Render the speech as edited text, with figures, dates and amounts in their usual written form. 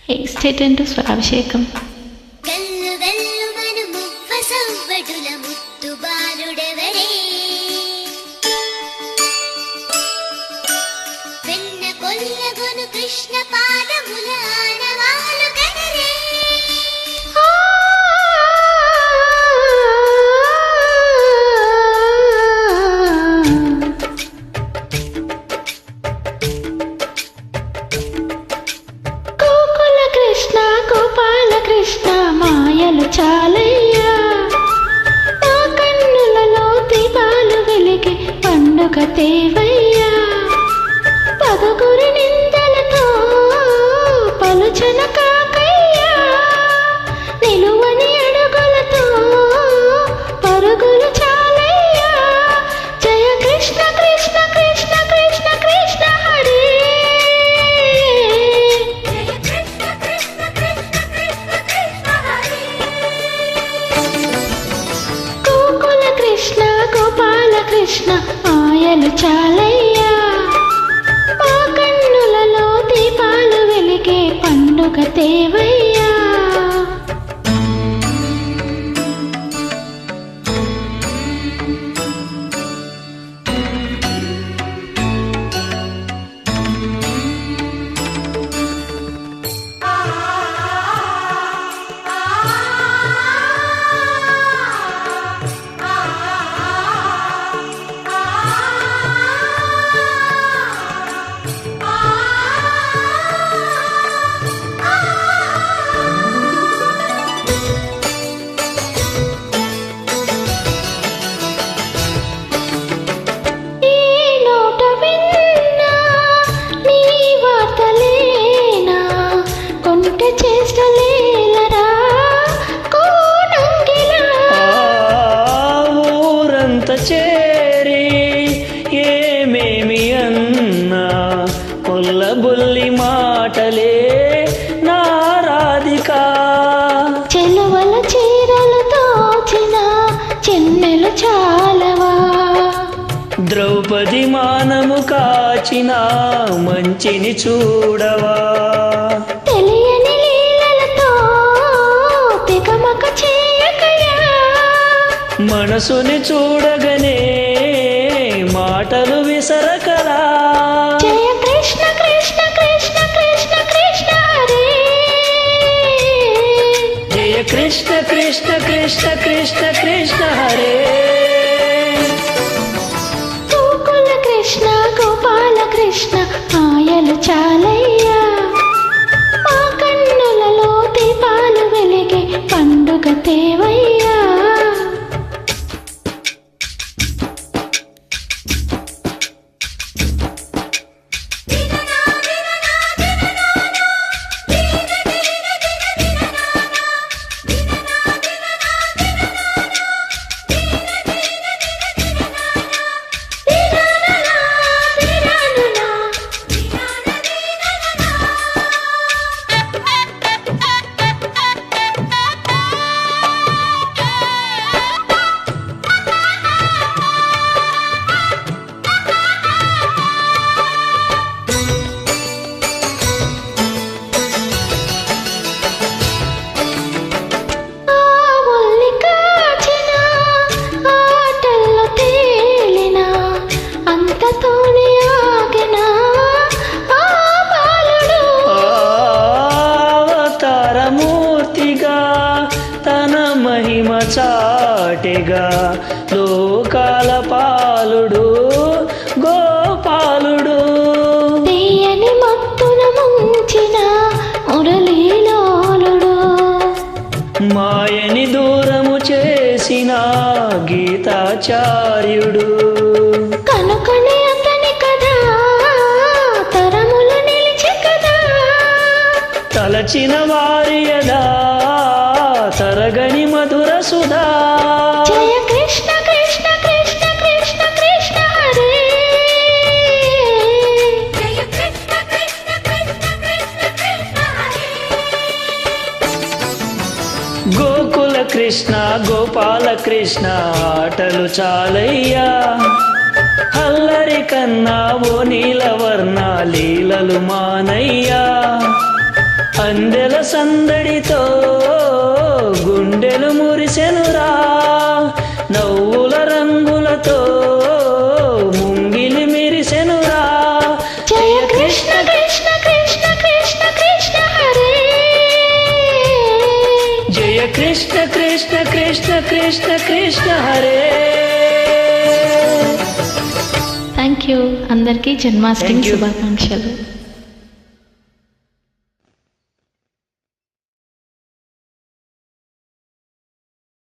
Stay tuned to Swarabhishekam. Krishna పాదముల ఆనవాలు కదరే గోకుల కృష్ణ గోపాల కృష్ణ మాయలు చాలయ్యా నా కన్నులలో దీపాలు వెలిగే పండుగ తేవయ్యా పదగురి నిందలతో పలుచన కాకయ్యా నిలువని అడుగులతో పరుగులు చాలయ్యా జయ కృష్ణ కృష్ణ కృష్ణ కృష్ణ కృష్ణ హరే గోకుల కృష్ణ గోపాల కృష్ణ మాయలు చాలయ్యా దీపాలు వెలిగే పండుగ తేవయ్యా చేరి ఏమేమి అన్నా కొల్లబుల్లి మాటలే నారాధిక చెలువల చీరలు తోచిన చెన్నెలు చాలవా ద్రౌపది మానము కాచిన మంచిని చూడవా తెలియని లీలలతో తికమక చేయకయా మనసుని చూడగనే మాటలు విసరకరా జయ కృష్ణ కృష్ణ కృష్ణ కృష్ణ కృష్ణ హరే జయ కృష్ణ కృష్ణ కృష్ణ కృష్ణ కృష్ణ హరే గోకుల కృష్ణ గోపాల కృష్ణ మాయలు చాలయ్యా మా కన్నులలో దీపాలు వెలిగే పండుగ తేవయ్యా చాటెగా లోకాల పాలుడు గోపాలుడు తీయని మత్తున ముంచిన మురళీలోలుడు మాయని దూరము చేసిన గీతాచార్యుడు కనుకనే అతని కదా తరములు నిలిచి కదా తలచిన వారియదా తరగని మధుర సుధా జయ కృష్ణ కృష్ణ కృష్ణ కృష్ణ కృష్ణ హరే జయ కృష్ణ కృష్ణ కృష్ణ కృష్ణ కృష్ణ హరే గోకుల కృష్ణ గోపాల కృష్ణ ఆటలు చాలయ్యా అల్లరి కన్నా ఓ నీలవర్ణ లీలలు మానయ్యా అందెల సందడితో గుండెలు మురిసెనురా, నవ్వుల రంగులతో ముంగిలి మిరిసెనురా. జయ కృష్ణ కృష్ణ కృష్ణ కృష్ణ కృష్ణ హరే, జయ కృష్ణ కృష్ణ కృష్ణ కృష్ణ కృష్ణ హరే. Thank you. అందరికీ జన్మాష్టమి Thank you. శుభాకాంక్షలు.